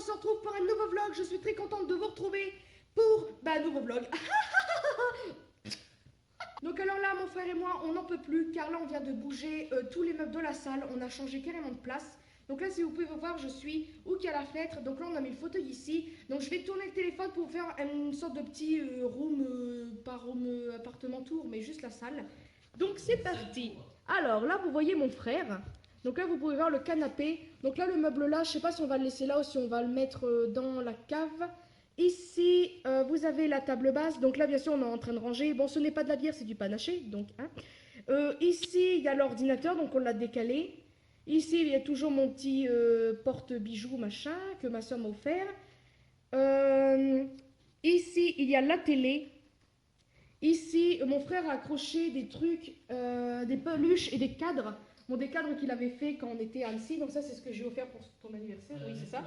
se retrouve pour un nouveau vlog. Je suis très contente de vous retrouver pour un nouveau vlog. Donc alors là, mon frère et moi, on n'en peut plus car là, on vient de bouger tous les meubles de la salle. On a changé carrément de place. Donc là, si vous pouvez voir, je suis où qu'il y a la fenêtre. Donc là, on a mis le fauteuil ici. Donc je vais tourner le téléphone pour vous faire une sorte de petit room, pas room appartement tour, mais juste la salle. Donc c'est parti. Alors là, vous voyez mon frère. Donc là, vous pouvez voir le canapé. Donc là, le meuble là, je sais pas si on va le laisser là ou si on va le mettre dans la cave. Ici, vous avez la table basse. Donc là, bien sûr, on est en train de ranger. Bon, ce n'est pas de la bière, c'est du panaché. Donc, hein. Ici, il y a l'ordinateur, donc on l'a décalé. Ici, il y a toujours mon petit porte-bijoux, machin, que ma soeur m'a offert. Euh, Ici, il y a la télé. Ici, mon frère a accroché des trucs, des peluches et des cadres. Bon, des cadres qu'il avait fait quand on était à Annecy. Donc ça, c'est ce que j'ai offert pour ton anniversaire. Oui, c'est ça.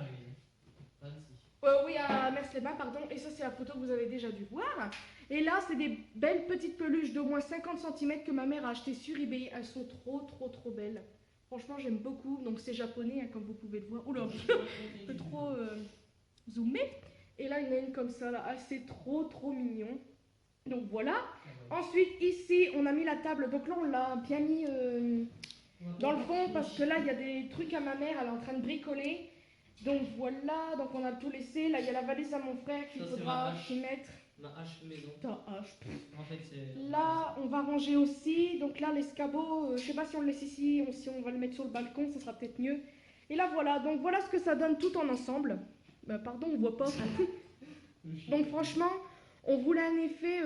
Oui, à Merslema, pardon. Et ça, c'est la photo que vous avez déjà dû voir. Et là, c'est des belles petites peluches d'au moins 50 cm que ma mère a achetées sur eBay. Elles sont trop, trop, trop belles. Franchement, j'aime beaucoup. Donc, c'est japonais, hein, comme vous pouvez le voir. Oula, un peu trop zoomé. Et là, il y en a une comme ça, là. Ah, c'est trop, trop mignon. Donc, voilà. Ensuite, ici, on a mis la table. Donc là, on l'a bien mis dans le fond parce que là, il y a des trucs à ma mère. Elle est en train de bricoler. Donc voilà, donc on a tout laissé. Là, il y a la valise à mon frère qu'il faudra y mettre. Ma hache maison. Ta hache. En fait, c'est. Là, on va ranger aussi. Donc là, l'escabeau, je sais pas si on le laisse ici ou si on va le mettre sur le balcon, ça sera peut-être mieux. Et là, voilà. Donc voilà ce que ça donne tout en ensemble. Pardon, on voit pas. Donc franchement, on voulait un effet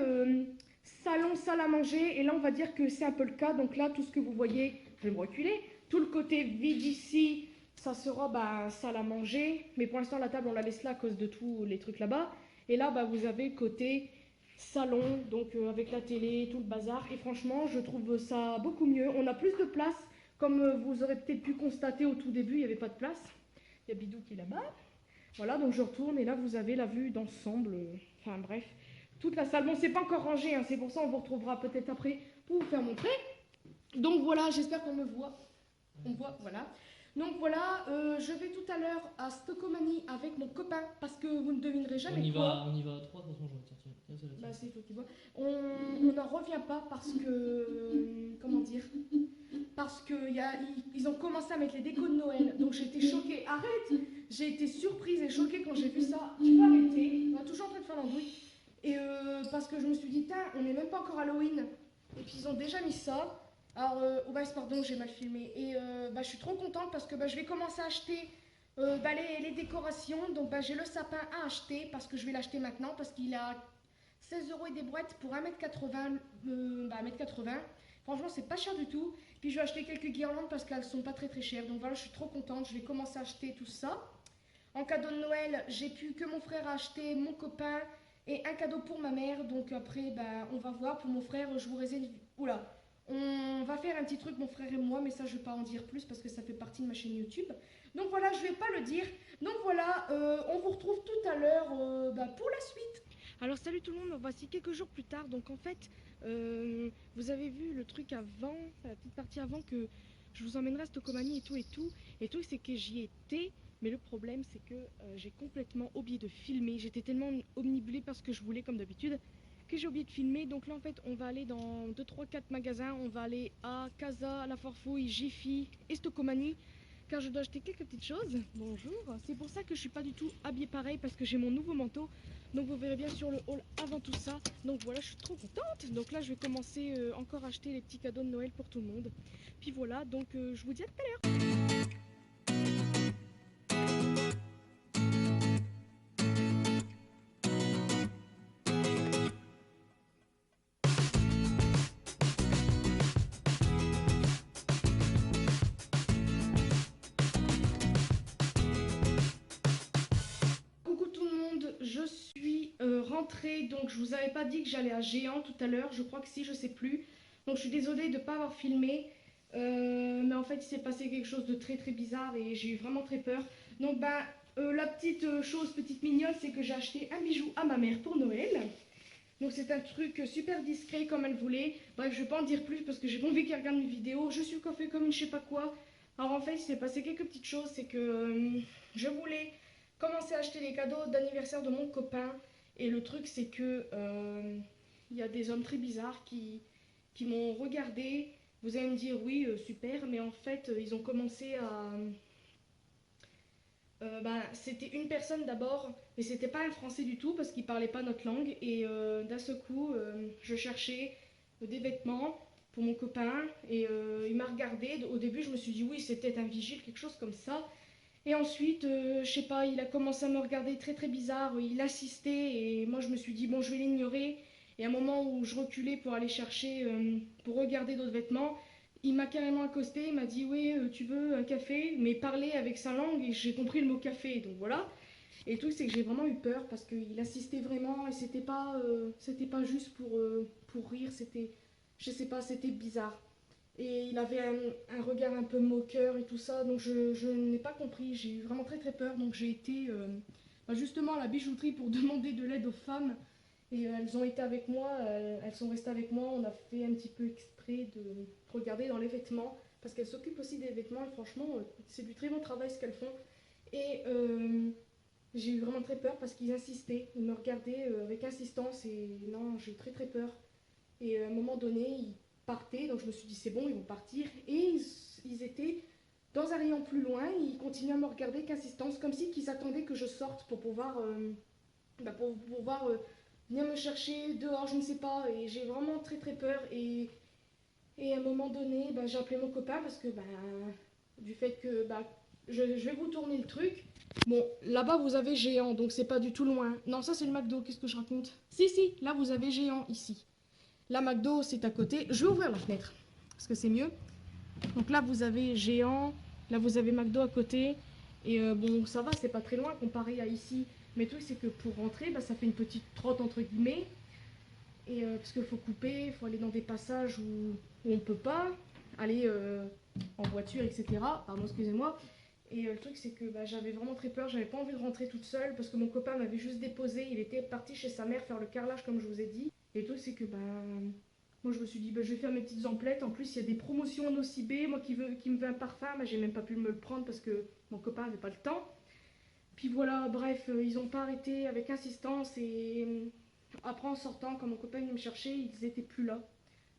salon, salle à manger. Et là, on va dire que c'est un peu le cas. Donc là, tout ce que vous voyez, je vais me reculer. Tout le côté vide ici. Ça sera salle à manger, mais pour l'instant la table on la laisse là à cause de tous les trucs là-bas. Et là vous avez côté salon, donc avec la télé, tout le bazar. Et franchement je trouve ça beaucoup mieux. On a plus de place, comme vous aurez peut-être pu constater au tout début, il n'y avait pas de place. Il y a Bidou qui est là-bas. Voilà, donc je retourne et là vous avez la vue d'ensemble. Enfin bref, toute la salle. Bon, c'est pas encore rangé, hein, c'est pour ça on vous retrouvera peut-être après pour vous faire montrer. Donc voilà, j'espère qu'on me voit. On voit, voilà. Donc voilà, je vais tout à l'heure à Stocomanie avec mon copain parce que vous ne devinerai jamais quoi. On y va à 3, de toute façon, je retiens. Tiens, C'est toi qui vois. On n'en revient pas parce que. Comment dire. Parce qu'ils ont commencé à mettre les décos de Noël. Donc j'ai été choquée. Arrête. J'ai été surprise et choquée quand j'ai vu ça. Tu peux arrêter. On est toujours en train de faire l'andouille. Et parce que je me suis dit, on n'est même pas encore Halloween. Et puis ils ont déjà mis ça. Alors, pardon, j'ai mal filmé. Et je suis trop contente parce que je vais commencer à acheter les décorations. Donc, j'ai le sapin à acheter parce que je vais l'acheter maintenant parce qu'il a 16 € et des brouettes pour 1,80 m. 1,80 m. Franchement, c'est pas cher du tout. Puis, je vais acheter quelques guirlandes parce qu'elles sont pas très très chères. Donc, voilà, je suis trop contente. Je vais commencer à acheter tout ça. En cadeau de Noël, j'ai pu que mon frère a acheté, mon copain et un cadeau pour ma mère. Donc, après, on va voir. Pour mon frère, je vous réserve. Oula! On va faire un petit truc, mon frère et moi, mais ça, je ne vais pas en dire plus parce que ça fait partie de ma chaîne YouTube. Donc voilà, je ne vais pas le dire. Donc voilà, on vous retrouve tout à l'heure pour la suite. Alors salut tout le monde, voici quelques jours plus tard. Donc en fait, vous avez vu le truc avant, la petite partie avant que je vous emmènerai à Stocomanie et tout et tout. Et tout, c'est que j'y étais. Mais le problème, c'est que j'ai complètement oublié de filmer. J'étais tellement omnibulée par ce que je voulais, comme d'habitude, que j'ai oublié de filmer. Donc là en fait on va aller dans 2, 3, 4 magasins. On va aller à Casa, La Farfouille, Jiffy et Stocomanie car je dois acheter quelques petites choses. Bonjour. C'est pour ça que je suis pas du tout habillée pareil parce que j'ai mon nouveau manteau. Donc vous verrez bien sur le haul avant tout ça. Donc voilà, je suis trop contente. Donc là je vais commencer encore à acheter les petits cadeaux de Noël pour tout le monde. Puis voilà, donc je vous dis à tout à l'heure. Je suis rentrée, donc je vous avais pas dit que j'allais à Géant tout à l'heure, je crois que si, je sais plus. Donc je suis désolée de ne pas avoir filmé, mais en fait il s'est passé quelque chose de très très bizarre et j'ai eu vraiment très peur. Donc la petite chose, petite mignonne, c'est que j'ai acheté un bijou à ma mère pour Noël. Donc c'est un truc super discret comme elle voulait. Bref, je vais pas en dire plus parce que j'ai pas envie qu'elle regarde mes vidéos. Je suis coiffée comme une je sais pas quoi. Alors en fait il s'est passé quelques petites choses, c'est que je voulais commencé à acheter les cadeaux d'anniversaire de mon copain. Et le truc, c'est que il y a des hommes très bizarres qui m'ont regardé. Vous allez me dire, oui, super, mais en fait, ils ont commencé à. C'était une personne d'abord, mais c'était pas un français du tout parce qu'il parlait pas notre langue. Et d'un seul coup, je cherchais des vêtements pour mon copain et il m'a regardé. Au début, je me suis dit, oui, c'était un vigile, quelque chose comme ça. Et ensuite, je sais pas, il a commencé à me regarder très très bizarre, il assistait et moi je me suis dit bon je vais l'ignorer. Et à un moment où je reculais pour aller chercher, pour regarder d'autres vêtements, il m'a carrément accosté, il m'a dit oui tu veux un café, mais parler avec sa langue et j'ai compris le mot café, donc voilà. Et le truc c'est que j'ai vraiment eu peur parce qu'il assistait vraiment et c'était pas juste pour rire, c'était, je sais pas, c'était bizarre. Et il avait un regard un peu moqueur et tout ça, donc je n'ai pas compris, j'ai eu vraiment très très peur, donc j'ai été justement à la bijouterie pour demander de l'aide aux femmes, et elles ont été avec moi, elles sont restées avec moi, on a fait un petit peu exprès de regarder dans les vêtements, parce qu'elles s'occupent aussi des vêtements, et franchement c'est du très bon travail ce qu'elles font, et j'ai eu vraiment très peur parce qu'ils insistaient, ils me regardaient avec insistance, et non, j'ai eu très très peur, et à un moment donné, ils partaient, donc je me suis dit c'est bon, ils vont partir. Et ils étaient dans un rayon plus loin, ils continuaient à me regarder avec insistance, comme si qu'ils attendaient que je sorte pour pouvoir, venir me chercher dehors, je ne sais pas. Et j'ai vraiment très très peur. Et à un moment donné, j'ai appelé mon copain parce que du fait que je vais vous tourner le truc. Bon, là-bas vous avez Géant, donc c'est pas du tout loin. Non, ça c'est le McDo, qu'est-ce que je raconte? Si, là vous avez Géant ici. La McDo, c'est à côté. Je vais ouvrir la fenêtre, parce que c'est mieux. Donc là, vous avez Géant. Là, vous avez McDo à côté. Et bon, ça va, c'est pas très loin comparé à ici. Mais le truc, c'est que pour rentrer, ça fait une petite trotte, entre guillemets. Et parce qu'il faut couper, il faut aller dans des passages où on peut pas aller en voiture, etc. Pardon, excusez-moi. Et le truc, c'est que j'avais vraiment très peur. J'avais pas envie de rentrer toute seule parce que mon copain m'avait juste déposé. Il était parti chez sa mère faire le carrelage, comme je vous ai dit. Et le truc, c'est que moi, je me suis dit, je vais faire mes petites emplettes. En plus, il y a des promotions en Nocibé. Moi qui me veut un parfum, j'ai même pas pu me le prendre parce que mon copain avait pas le temps. Puis voilà, bref, ils ont pas arrêté avec insistance. Et après, en sortant, quand mon copain venait me chercher, ils étaient plus là.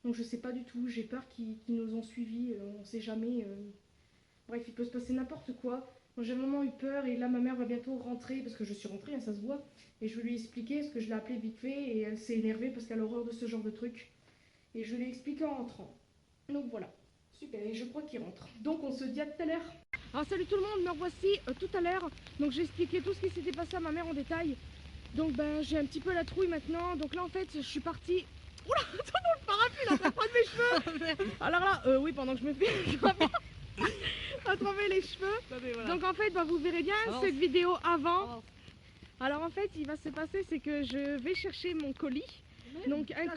Donc je sais pas du tout. J'ai peur qu'ils nous ont suivis. On sait jamais. Bref, il peut se passer n'importe quoi. J'ai vraiment eu peur et là ma mère va bientôt rentrer parce que je suis rentrée, ça se voit. Et je lui ai expliqué parce que je l'ai appelée vite fait et elle s'est énervée parce qu'elle a horreur de ce genre de truc. Et je lui ai expliqué en rentrant. Donc voilà, super, et je crois qu'il rentre. Donc on se dit à tout à l'heure. Alors salut tout le monde, me revoici tout à l'heure. Donc j'ai expliqué tout ce qui s'était passé à ma mère en détail. Donc j'ai un petit peu la trouille maintenant. Donc là en fait je suis partie... Oula, attends, dans le parapluie là, pour prendre mes cheveux. Alors là, oui, pendant que je me fais... attraper les cheveux. Voilà. Donc en fait vous verrez bien cette vidéo avant. Alors en fait il va se passer c'est que je vais chercher mon colis. Donc un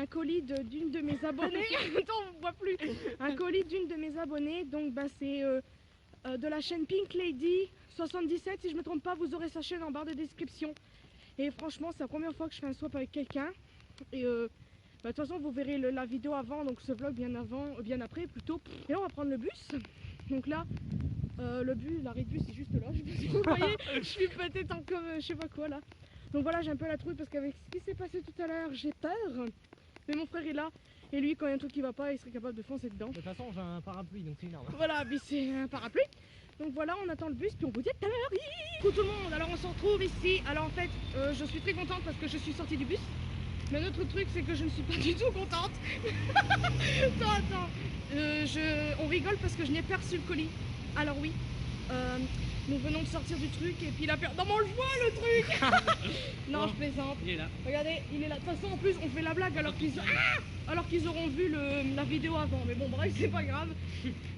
colis d'une de mes abonnées. Attends, on ne voit plus. Un colis d'une de mes abonnées. Donc c'est de la chaîne Pink Lady 77 si je me trompe pas, vous aurez sa chaîne en barre de description. Et franchement c'est la première fois que je fais un swap avec quelqu'un. Et de toute façon vous verrez la vidéo avant, donc ce vlog bien bien après plutôt. Et là on va prendre le bus. Donc là l'arrêt de bus c'est juste là, je sais pas si vous voyez, je suis pétée tant comme je sais pas quoi là. Donc voilà, j'ai un peu la trouille parce qu'avec ce qui s'est passé tout à l'heure j'ai peur. Mais mon frère est là et lui quand il y a un truc qui va pas il serait capable de foncer dedans. De toute façon j'ai un parapluie donc c'est une arme. Voilà, puis c'est un parapluie. Donc voilà, on attend le bus puis on vous dit à tout à l'heure. Coucou tout le monde, alors on se retrouve ici. Alors en fait je suis très contente parce que je suis sortie du bus. Mais un autre truc c'est que je ne suis pas du tout contente. attends, on rigole parce que je n'ai pas reçu le colis. Alors oui, nous venons de sortir du truc et puis il a perdu. Non mais on le voit le truc. Non, je plaisante. Il est là. Regardez, il est là. De toute façon en plus on fait la blague alors qu'ils auront vu la vidéo avant. Mais bon bref, c'est pas grave.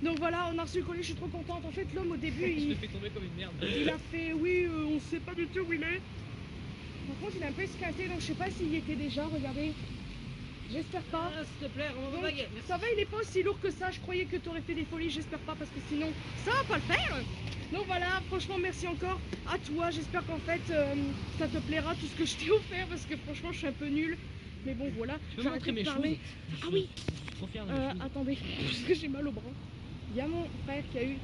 Donc voilà, on a reçu le colis, je suis trop contente. En fait l'homme au début il fait tomber comme une merde. Il a fait oui, on sait pas du tout où il est. Par contre il est un peu esquinté donc je sais pas s'il y était déjà, regardez. J'espère pas. Ah, s'il te plaît, on va baguette. Ça va, il est pas aussi lourd que ça. Je croyais que tu aurais fait des folies, j'espère pas parce que sinon ça va pas le faire. Donc voilà, franchement merci encore à toi. J'espère qu'en fait ça te plaira tout ce que je t'ai offert parce que franchement je suis un peu nulle. Mais bon voilà, je peux montrer mes choses. Ah oui. Je suis trop fier de mes choses. Attendez, parce que j'ai mal au bras. Il y a mon frère qui a eu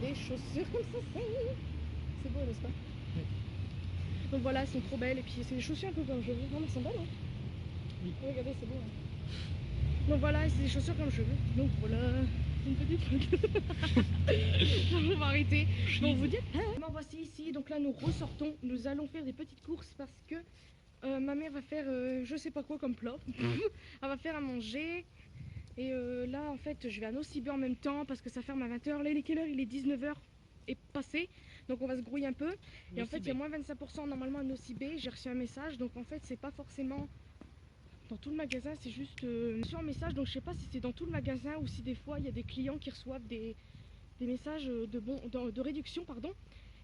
des chaussures comme ça. n'est-ce pas? Donc voilà, elles sont trop belles. Et puis c'est des chaussures un peu comme je veux. Non mais elles sont belles, hein. Oui. Regardez, c'est beau, hein. Donc voilà, c'est des chaussures comme je veux. Donc voilà, une petite truc. On va arrêter. Bon, vous dites, bon, voici ici. Donc là, nous ressortons. Nous allons faire des petites courses parce que ma mère va faire je sais pas quoi comme plat. Elle va faire à manger. Et là, en fait, je vais à Nocibé en même temps parce que ça ferme à 20h. Là, il est quelle heure? Il est 19h et passé. Donc on va se grouiller un peu. Et en fait, il y a moins 25% normalement à Nocibé. J'ai reçu un message. Donc en fait, c'est pas forcément dans tout le magasin. C'est juste sur un message. Donc je sais pas si c'est dans tout le magasin ou si des fois, il y a des clients qui reçoivent des messages de réduction, pardon.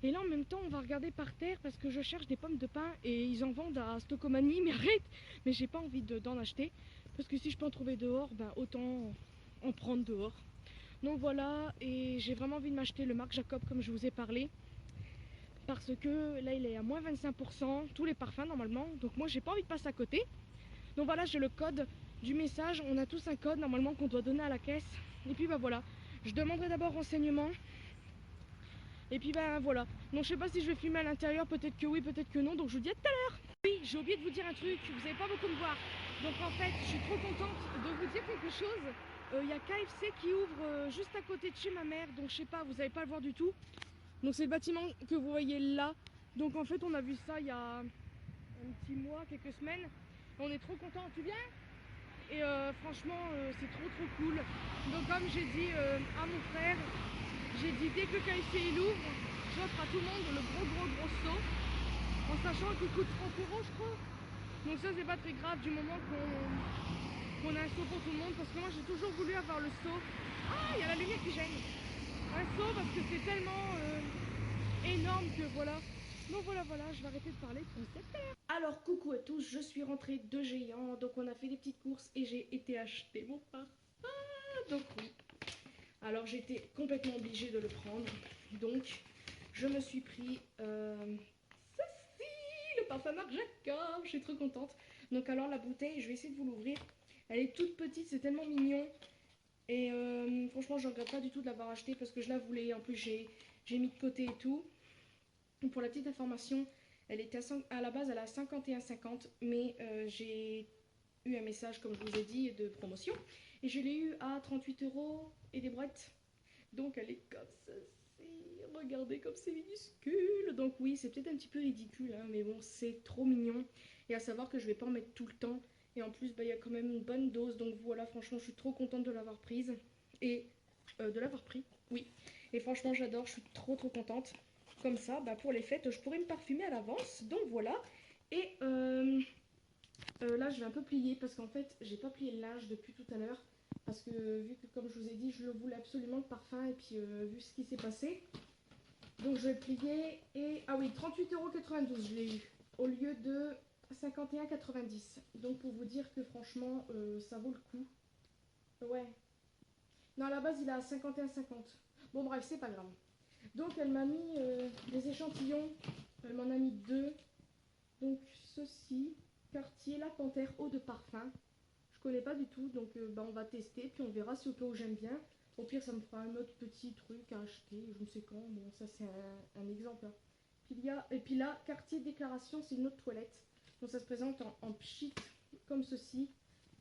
Et là, en même temps, on va regarder par terre parce que je cherche des pommes de pin et ils en vendent à Stocomanie. Mais arrête! Mais j'ai pas envie d'en acheter. Parce que si je peux en trouver dehors, ben autant en prendre dehors. Donc voilà, et j'ai vraiment envie de m'acheter le Marc Jacob comme je vous ai parlé. Parce que là il est à moins 25%, tous les parfums normalement. Donc moi j'ai pas envie de passer à côté. Donc voilà, j'ai le code du message. On a tous un code normalement qu'on doit donner à la caisse. Et puis bah voilà, je demanderai d'abord renseignement. Et puis bah voilà. Donc je sais pas si je vais filmer à l'intérieur, peut-être que oui, peut-être que non. Donc je vous dis à tout à l'heure. Oui, j'ai oublié de vous dire un truc, vous n'avez pas beaucoup me voir. Donc en fait, je suis trop contente de vous dire quelque chose. Il y a KFC qui ouvre juste à côté de chez ma mère. Donc je sais pas, vous n'allez pas le voir du tout. Donc c'est le bâtiment que vous voyez là. Donc en fait, on a vu ça il y a un petit mois, quelques semaines. On est trop contents, tu viens? Et franchement, c'est trop cool. Donc comme j'ai dit à mon frère, j'ai dit dès que KFC il ouvre, j'offre à tout le monde le gros saut. En sachant qu'il coûte 30 €, je crois. Donc ça c'est pas très grave du moment qu'on a un seau pour tout le monde. Parce que moi j'ai toujours voulu avoir le seau. Ah, il y a la lumière qui gêne. Un seau parce que c'est tellement énorme que voilà. Donc voilà, je vais arrêter de parler pour cette heure. Alors coucou à tous, je suis rentrée de Géant. Donc on a fait des petites courses et j'ai été acheter mon parfum. Donc oui. Alors j'étais complètement obligée de le prendre. Donc je me suis pris le parfum Marc Jacob, je suis trop contente. Donc alors la bouteille, je vais essayer de vous l'ouvrir. Elle est toute petite, c'est tellement mignon. Et franchement, je regrette pas du tout de l'avoir acheté parce que je la voulais. En plus, j'ai mis de côté et tout. Donc, pour la petite information, elle était à la base, elle a 51,50. Mais j'ai eu un message, comme je vous ai dit, de promotion. Et je l'ai eu à 38 € et des brouettes. Donc elle est comme ceci. Regardez comme c'est minuscule. Donc oui, c'est peut-être un petit peu ridicule, hein, mais bon, c'est trop mignon. Et à savoir que je vais pas en mettre tout le temps. Et en plus, bah, y a quand même une bonne dose. Donc voilà, franchement, je suis trop contente de l'avoir prise. Et de l'avoir pris, oui. Et franchement, j'adore, je suis trop contente. Comme ça, bah, pour les fêtes, je pourrais me parfumer à l'avance. Donc voilà. Et là, je vais un peu plier parce qu'en fait, j'ai pas plié le linge depuis tout à l'heure. Parce que vu que, comme je vous ai dit, je le voulais absolument le parfum. Et puis, vu ce qui s'est passé. Donc, je vais plier. Et, ah oui, 38,92 € je l'ai eu. Au lieu de 51,90 €. Donc, pour vous dire que franchement, ça vaut le coup. Ouais. Non, à la base, il est à 51,50 €. Bon, bref, c'est pas grave. Donc, elle m'a mis des échantillons. Elle m'en a mis 2. Donc, ceci. Cartier La Panthère eau de parfum. Je connais pas du tout, donc bah, on va tester, puis on verra si au cas où j'aime bien. Au pire, ça me fera un autre petit truc à acheter, je ne sais quand. Bon, ça c'est un exemple. Hein. Et puis là, Cartier Déclaration, c'est une autre toilette. Donc ça se présente en pchit, comme ceci.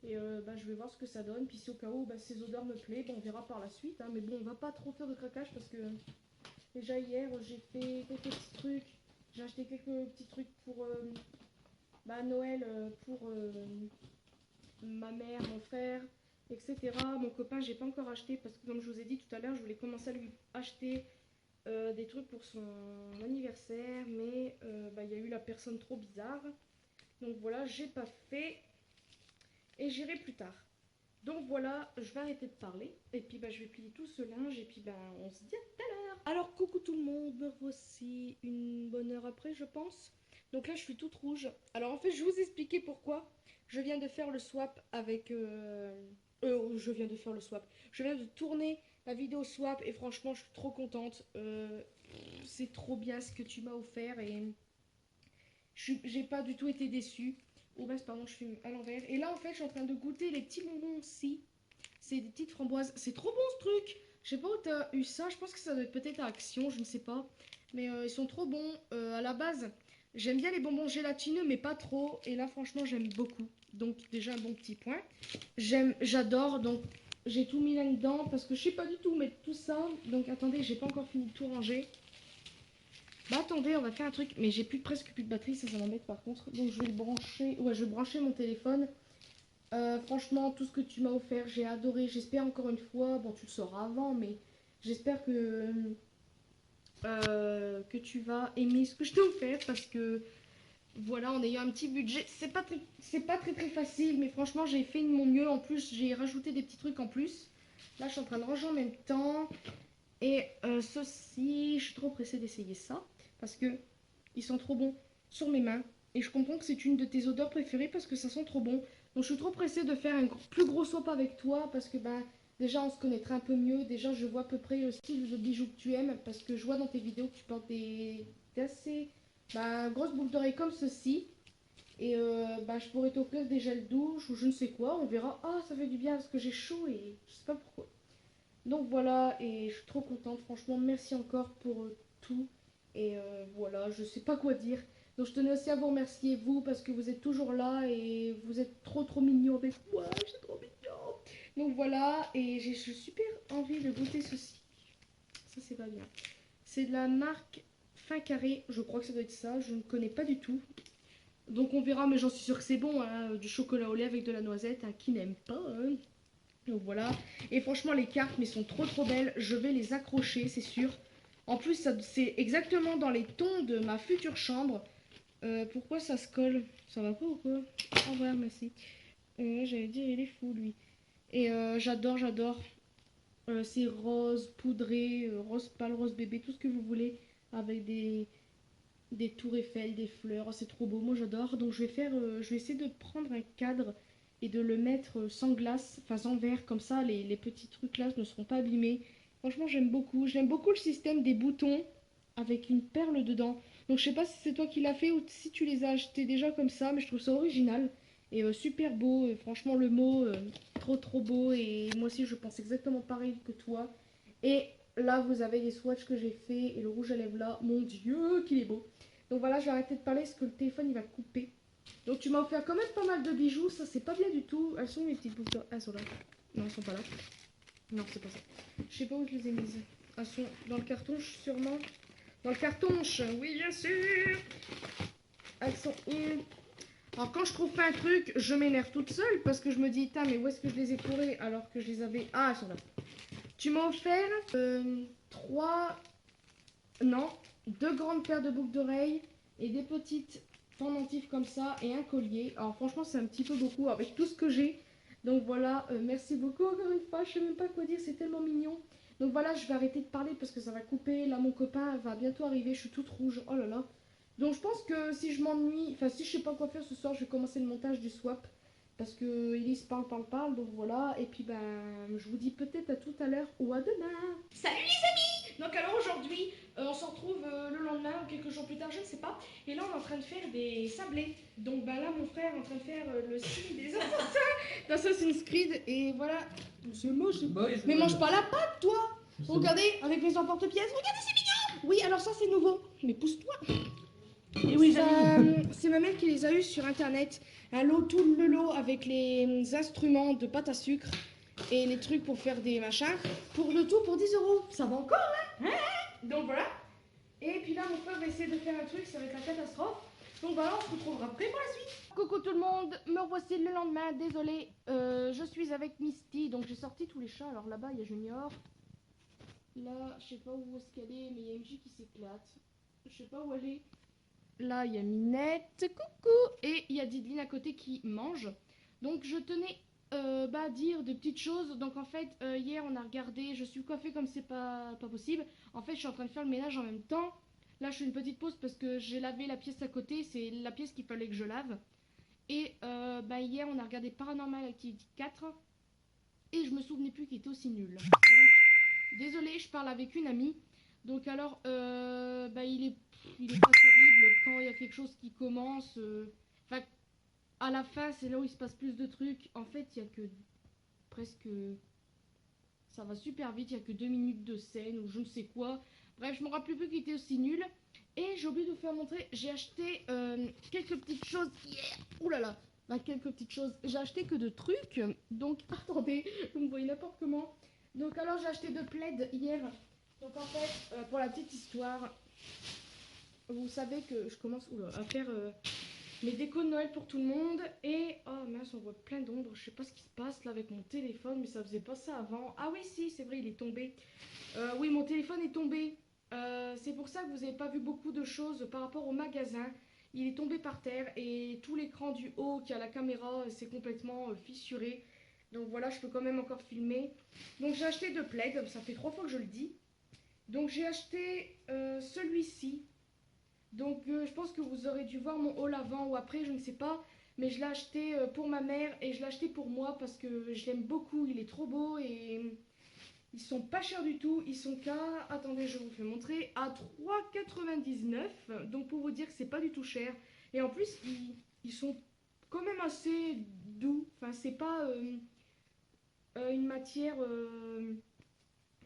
Et bah, je vais voir ce que ça donne. Puis si au cas où bah, ces odeurs me plaisent, bah, on verra par la suite. Hein. Mais bon, on va pas trop faire de craquage parce que déjà hier, j'ai fait quelques petits trucs. J'ai acheté quelques petits trucs pour bah, Noël, pour ma mère, mon frère, etc. Mon copain, j'ai pas encore acheté parce que comme je vous ai dit tout à l'heure, je voulais commencer à lui acheter des trucs pour son anniversaire, mais bah, y a eu la personne trop bizarre. Donc voilà, j'ai pas fait et j'irai plus tard. Donc voilà, je vais arrêter de parler et puis bah, je vais plier tout ce linge et puis bah, on se dit à tout à l'heure. Alors coucou tout le monde, me voici une bonne heure après je pense. Donc là je suis toute rouge. Alors en fait je vais vous expliquer pourquoi. Je viens de faire le swap avec... je viens de faire le swap. Je viens de tourner la vidéo swap et franchement je suis trop contente. C'est trop bien ce que tu m'as offert et j'ai pas du tout été déçue. Oh bah pardon, je fume à l'envers. Et là en fait je suis en train de goûter les petits bonbons aussi. C'est des petites framboises. C'est trop bon ce truc. Je sais pas où t'as eu ça. Je pense que ça doit être peut-être à Action, je ne sais pas. Mais ils sont trop bons. À la base, j'aime bien les bonbons gélatineux, mais pas trop. Et là, franchement, j'aime beaucoup. Donc, déjà, un bon petit point. J'adore. Donc, j'ai tout mis là-dedans parce que je sais pas du tout mettre tout ça. Donc, attendez, j'ai pas encore fini de tout ranger. Bah, attendez, on va faire un truc. Mais j'ai presque plus de batterie, ça m'embête par contre. Donc, je vais le brancher. Ouais, je vais brancher mon téléphone. Franchement, tout ce que tu m'as offert, j'ai adoré. J'espère encore une fois. Bon, tu le sauras avant, mais j'espère que tu vas aimer ce que je t'ai offert parce que voilà, en ayant un petit budget, c'est pas très facile, mais franchement, j'ai fait de mon mieux. En plus, j'ai rajouté des petits trucs en plus. Là, je suis en train de ranger en même temps. Et ceci, je suis trop pressée d'essayer ça parce que ils sont trop bons sur mes mains. Et je comprends que c'est une de tes odeurs préférées parce que ça sent trop bon. Donc, je suis trop pressée de faire un plus gros swap avec toi parce que ben déjà, on se connaîtra un peu mieux. Déjà, je vois à peu près le style de bijoux que tu aimes parce que je vois dans tes vidéos que tu portes des assez grosses boucles d'oreilles comme ceci. Et je pourrais t'offrir des gels douche ou je ne sais quoi. On verra. Ah, ça fait du bien parce que j'ai chaud et je sais pas pourquoi. Donc voilà, et je suis trop contente. Franchement, merci encore pour tout. Et voilà, je sais pas quoi dire. Donc je tenais aussi à vous remercier, vous, parce que vous êtes toujours là et vous êtes trop mignons avec moi. C'est trop mignon. Donc voilà, et j'ai super envie de goûter ceci. Ça, c'est pas bien. C'est de la marque Fin Carré. Je crois que ça doit être ça. Je ne connais pas du tout. Donc on verra, mais j'en suis sûre que c'est bon. Hein. Du chocolat au lait avec de la noisette. Hein. Qui n'aime pas hein. Donc voilà. Et franchement, les cartes, mais sont trop belles. Je vais les accrocher, c'est sûr. En plus, c'est exactement dans les tons de ma future chambre. Pourquoi ça se colle? Ça va pas ou quoi? Au revoir, merci. J'allais dire, il est fou, lui. Et j'adore. C'est rose, poudré, rose pâle, rose bébé, tout ce que vous voulez. Avec des tours Eiffel, des fleurs. Oh, c'est trop beau, moi j'adore. Donc je vais essayer de prendre un cadre et de le mettre sans glace, enfin sans verre, comme ça les petits trucs là ne seront pas abîmés. Franchement, j'aime beaucoup. J'aime beaucoup le système des boutons avec une perle dedans. Donc je sais pas si c'est toi qui l'as fait ou si tu les as achetés déjà comme ça, mais je trouve ça original et super beau. Et franchement, le mot trop beau. Et moi aussi, je pense exactement pareil que toi. Et là, vous avez les swatchs que j'ai fait et le rouge à lèvres là. Mon Dieu, qu'il est beau. Donc voilà, je vais arrêter de parler parce que le téléphone il va couper. Donc tu m'as offert quand même pas mal de bijoux, ça c'est pas bien du tout. Elles sont où les petites boucles d'oreilles? Elles sont là. Non, elles sont pas là. Non, c'est pas ça. Je sais pas où je les ai mises. Elles sont dans le cartonche sûrement. Dans le cartonche, oui bien sûr. Elles sont où? Alors quand je trouve pas un truc, je m'énerve toute seule parce que je me dis, putain mais où est-ce que je les ai courées alors que je les avais... Ah, elles sont là. Tu m'as offert 3... Non, 2 grandes paires de boucles d'oreilles et des petites pendentifs comme ça et un collier. Alors franchement c'est un petit peu beaucoup avec tout ce que j'ai. Donc voilà, merci beaucoup encore une fois. Je sais même pas quoi dire, c'est tellement mignon. Donc voilà, je vais arrêter de parler parce que ça va couper. Là mon copain va bientôt arriver, je suis toute rouge. Oh là là. Donc je pense que si je m'ennuie, enfin si je sais pas quoi faire ce soir, je vais commencer le montage du swap. Parce que Elise parle, donc voilà. Et puis je vous dis peut-être à tout à l'heure ou à demain. Salut les amis! Donc alors aujourd'hui, on se retrouve le lendemain ou quelques jours plus tard, je ne sais pas. Et là, on est en train de faire des sablés. Donc là, mon frère est en train de faire le signe des assassins d'Assassin's Creed. Et voilà, c'est moche. Mais mange pas la pâte, toi! Regardez, avec mes emporte-pièces. Regardez, c'est mignon! Oui, alors ça, c'est nouveau. Mais pousse-toi! Et oui, c'est ma mère qui les a eus sur internet. Un lot, tout le lot avec les instruments de pâte à sucre et les trucs pour faire des machins. Pour le tout pour 10 euros. Ça va encore, hein? Donc voilà. Et puis là, mon frère va essayer de faire un truc, ça va être la catastrophe. Donc voilà, on se retrouvera après pour la suite. Coucou tout le monde, me voici le lendemain. Désolée, je suis avec Misty. Donc j'ai sorti tous les chats. Alors là-bas, il y a Junior. Là, je sais pas où est-ce qu'elle est, mais il y a MJ qui s'éclate. Je sais pas où elle est. Là, il y a Minette, coucou. Et il y a Didline à côté qui mange. Donc je tenais à dire des petites choses. Donc en fait, hier on a regardé, je suis coiffée comme c'est pas possible. En fait, je suis en train de faire le ménage en même temps. Là, je fais une petite pause parce que j'ai lavé la pièce à côté. C'est la pièce qu'il fallait que je lave. Et hier, on a regardé Paranormal Activity 4. Et je me souvenais plus qu'il était aussi nul. Donc, désolée, je parle avec une amie. Donc alors, il est pas terrible quand il y a quelque chose qui commence. Enfin, à la fin, c'est là où il se passe plus de trucs. En fait, il y a que presque... Ça va super vite, il y a que 2 minutes de scène ou je ne sais quoi. Bref, je me rappelle plus qu'il était aussi nul. Et j'ai oublié de vous faire montrer, j'ai acheté quelques petites choses hier. Ouh là là, bah, quelques petites choses. J'ai acheté que de trucs. Donc, attendez, vous me voyez n'importe comment. Donc, alors, j'ai acheté 2 plaids hier. Donc, en fait, pour la petite histoire, vous savez que je commence à faire mes décos de Noël pour tout le monde. Et, oh mince, on voit plein d'ombres. Je sais pas ce qui se passe là avec mon téléphone, mais ça faisait pas ça avant. Ah oui, si, c'est vrai, il est tombé. Oui, mon téléphone est tombé. C'est pour ça que vous n'avez pas vu beaucoup de choses par rapport au magasin. Il est tombé par terre et tout l'écran du haut qui a la caméra s'est complètement fissuré. Donc voilà, je peux quand même encore filmer. Donc j'ai acheté 2 plaids, ça fait 3 fois que je le dis. Donc j'ai acheté celui-ci. Donc je pense que vous aurez dû voir mon haul avant ou après, je ne sais pas. Mais je l'ai acheté pour ma mère et je l'ai acheté pour moi parce que je l'aime beaucoup. Il est trop beau et... Ils sont pas chers du tout, ils sont qu'à, attendez je vous fais montrer, à 3,99 €. Donc pour vous dire que c'est pas du tout cher. Et en plus ils sont quand même assez doux. Enfin c'est pas une matière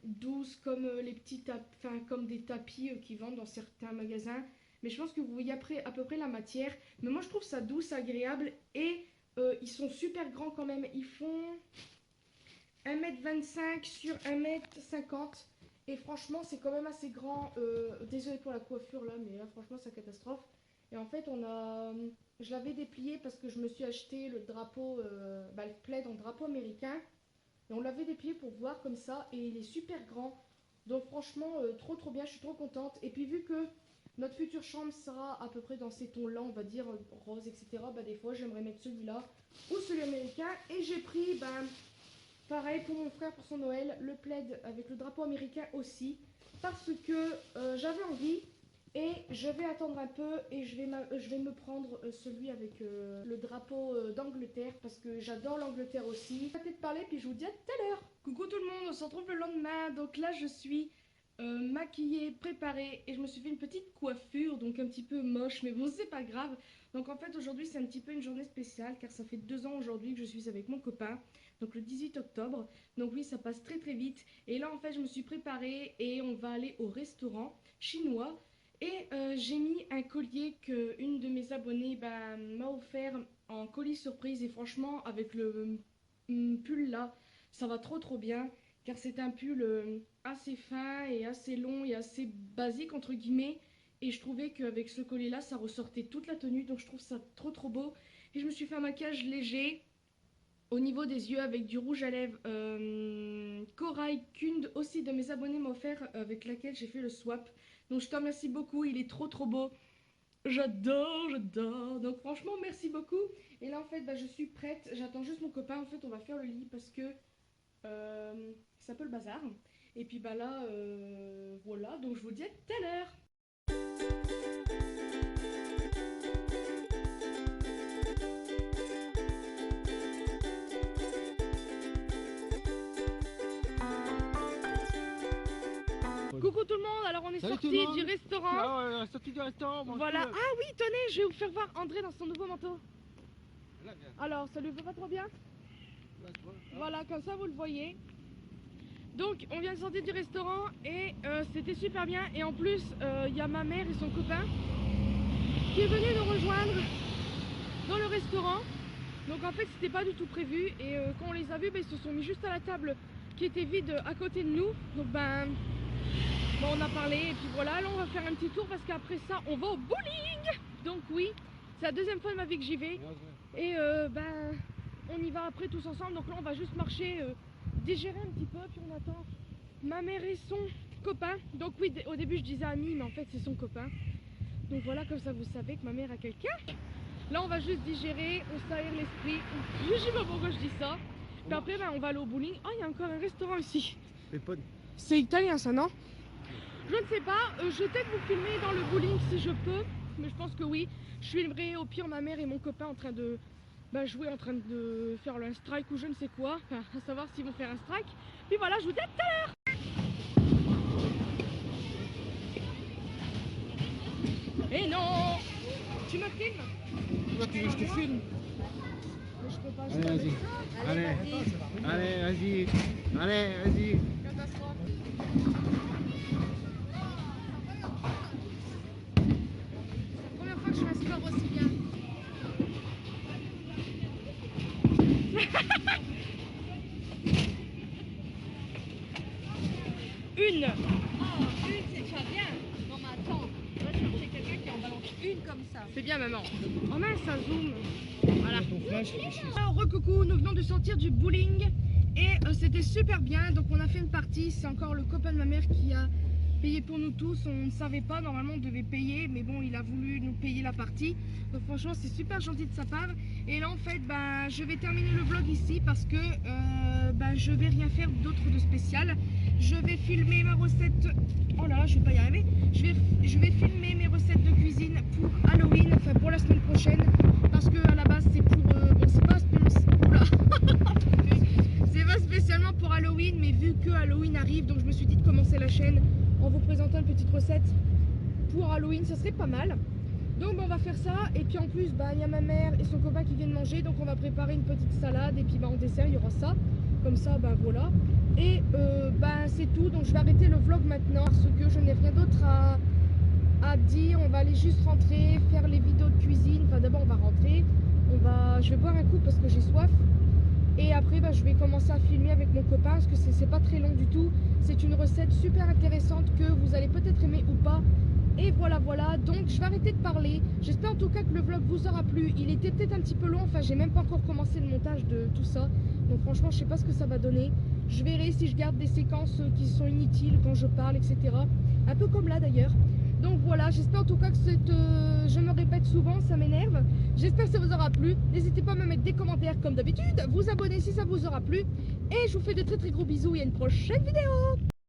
douce comme les petits enfin comme des tapis qui vendent dans certains magasins. Mais je pense que vous voyez après à peu près la matière. Mais moi je trouve ça douce, agréable et ils sont super grands quand même. Ils font 1,25 m sur 1,50 m. Et franchement, c'est quand même assez grand. Désolée pour la coiffure là, mais là, franchement, c'est une catastrophe. Et en fait, je l'avais déplié parce que je me suis acheté le drapeau, le plaid en drapeau américain. Et on l'avait déplié pour voir comme ça. Et il est super grand. Donc franchement, trop bien, je suis trop contente. Et puis vu que notre future chambre sera à peu près dans ces tons-là, on va dire rose, etc. Bah, des fois, j'aimerais mettre celui-là ou celui américain. Et j'ai pris... pareil pour mon frère pour son Noël, le plaid avec le drapeau américain aussi, parce que j'avais envie et je vais attendre un peu et je vais me prendre celui avec le drapeau d'Angleterre parce que j'adore l'Angleterre aussi. Je vais peut-être parler puis je vous dis à tout à l'heure. Coucou tout le monde, on se retrouve le lendemain, donc là je suis maquillée, préparée et je me suis fait une petite coiffure donc un petit peu moche mais bon c'est pas grave. Donc en fait aujourd'hui c'est un petit peu une journée spéciale car ça fait 2 ans aujourd'hui que je suis avec mon copain. Donc le 18 octobre, donc oui ça passe très vite. Et là en fait je me suis préparée et on va aller au restaurant chinois. Et j'ai mis un collier qu'une de mes abonnées m'a offert en colis surprise. Et franchement avec le pull là, ça va trop bien. Car c'est un pull assez fin et assez long et assez basique entre guillemets. Et je trouvais qu'avec ce collier là ça ressortait toute la tenue. Donc je trouve ça trop beau. Et je me suis fait un maquillage léger au niveau des yeux avec du rouge à lèvres Corail qu'une aussi de mes abonnés m'a offert avec laquelle j'ai fait le swap. Donc je te remercie beaucoup, il est trop beau. J'adore. Donc franchement merci beaucoup. Et là en fait je suis prête, j'attends juste mon copain. En fait on va faire le lit parce que c'est un peu le bazar. Et puis là voilà, donc je vous dis à tout à l'heure. Coucou tout le monde, alors on est sorti du restaurant. Ah ouais, sorti du restaurant. Voilà. Ah oui, tenez, je vais vous faire voir André dans son nouveau manteau. Alors, ça lui fait pas trop bien? Voilà, comme ça vous le voyez. Donc, on vient de sortir du restaurant et c'était super bien. Et en plus, il y a ma mère et son copain qui est venu nous rejoindre dans le restaurant. Donc en fait, c'était pas du tout prévu. Et quand on les a vus, ils se sont mis juste à la table qui était vide à côté de nous. Donc on a parlé et puis voilà, là on va faire un petit tour parce qu'après ça on va au bowling. Donc oui, c'est la 2e fois de ma vie que j'y vais. Et on y va après tous ensemble. Donc là on va juste marcher, digérer un petit peu. Puis on attend ma mère et son copain. Donc oui, au début je disais ami mais en fait c'est son copain. Donc voilà, comme ça vous savez que ma mère a quelqu'un. Là on va juste digérer, on s'aère l'esprit. Je sais pas pourquoi je dis ça. Puis après on va aller au bowling. Ah, il y a encore un restaurant ici. C'est italien ça, non? Je ne sais pas, je vais peut-être vous filmer dans le bowling si je peux, mais je pense que oui. Je filmerai au pire ma mère et mon copain en train de jouer, en train de faire un strike ou je ne sais quoi, enfin à savoir s'ils vont faire un strike. Puis voilà, je vous dis à tout à l'heure. Et non! Tu me filmes? Toi tu veux que je te filme? Mais je peux pas, Allez vas-y. Allez vas-y. Allez vas-y. Catastrophe. chercher un score aussi bien. Une. Oh, une, c'est déjà bien. Non, mais attends, on va chercher quelqu'un qui en balance une comme ça. C'est bien, maman. Oh mince, ça zoom. Voilà. Ton flash, Alors, recoucou, nous venons de sortir du bowling et c'était super bien. Donc, on a fait une partie. C'est encore le copain de ma mère qui a payé pour nous tous. On ne savait pas, normalement, on devait payer, mais bon, il a voulu nous payer la partie. Donc, franchement, c'est super gentil de sa part. Et là, en fait, je vais terminer le vlog ici parce que je vais rien faire d'autre de spécial. Je vais filmer ma recette. Oh là là, je vais pas y arriver. Je vais filmer mes recettes de cuisine pour Halloween, enfin pour la semaine prochaine, parce que à la base c'est pour bon, c'est pas c'est pas spécialement pour Halloween, mais vu que Halloween arrive, donc je me suis dit de commencer la chaîne en vous présentant une petite recette pour Halloween, ça serait pas mal. Donc on va faire ça, et puis en plus il y a ma mère et son copain qui viennent manger, donc on va préparer une petite salade, et puis en dessert il y aura ça, comme ça voilà. Et c'est tout, donc je vais arrêter le vlog maintenant parce que je n'ai rien d'autre à dire. On va aller juste rentrer, faire les vidéos de cuisine. Enfin d'abord on va rentrer, je vais boire un coup parce que j'ai soif. Et après je vais commencer à filmer avec mon copain parce que c'est pas très long du tout. C'est une recette super intéressante que vous allez peut-être aimer ou pas. Et voilà, donc je vais arrêter de parler. J'espère en tout cas que le vlog vous aura plu. Il était peut-être un petit peu long, enfin j'ai même pas encore commencé le montage de tout ça. Donc franchement je sais pas ce que ça va donner. Je verrai si je garde des séquences qui sont inutiles quand je parle, etc. Un peu comme là d'ailleurs. Donc voilà, j'espère en tout cas que je me répète souvent, ça m'énerve. J'espère que ça vous aura plu. N'hésitez pas à me mettre des commentaires comme d'habitude, vous abonner si ça vous aura plu. Et je vous fais de très très gros bisous et à une prochaine vidéo.